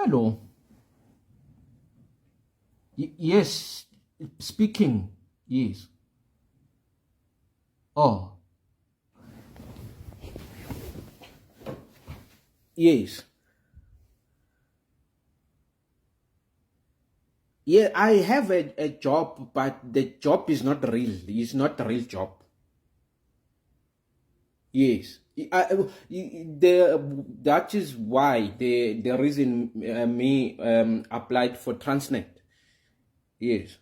Hello. Yes, speaking. Yes. Oh, yes. Yeah, I have a job, but the job is not real. It's not a real job. Yes. That is why the reason me applied for Transnet. Yes.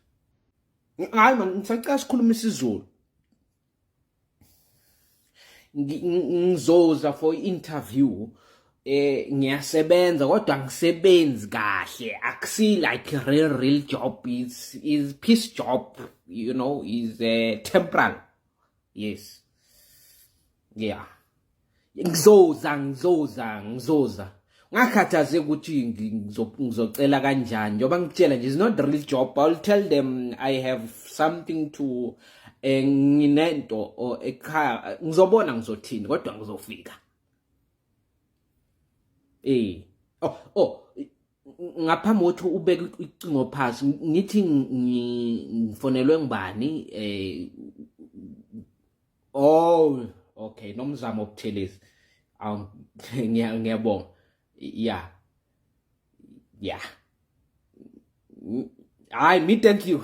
Hayi man, ngisacela sikhulume isiZulu. Ngizoza for interview. Ngiyasebenza kodwa angisebenzi kahle. Akusi like a real job. Is piece job, is temporal. Yes. Yeah. Ngizoza. Ngakhathazeka ukuthi ngizocela kanjani njoba ngitshela nje it's not the real job. I'll tell them I have something to nginento or ekhaya ngizobona ngizothini kodwa ngizofika. Ngaphambi kokuthi ubeke icingo phansi ngithi ngifonelwe ngibani okay, nomzamo obuthelezi. Ngiyabonga. Yeah. Me thank you.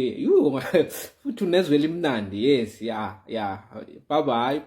You futhi unezwela imnandi. Yes, yeah. Bye.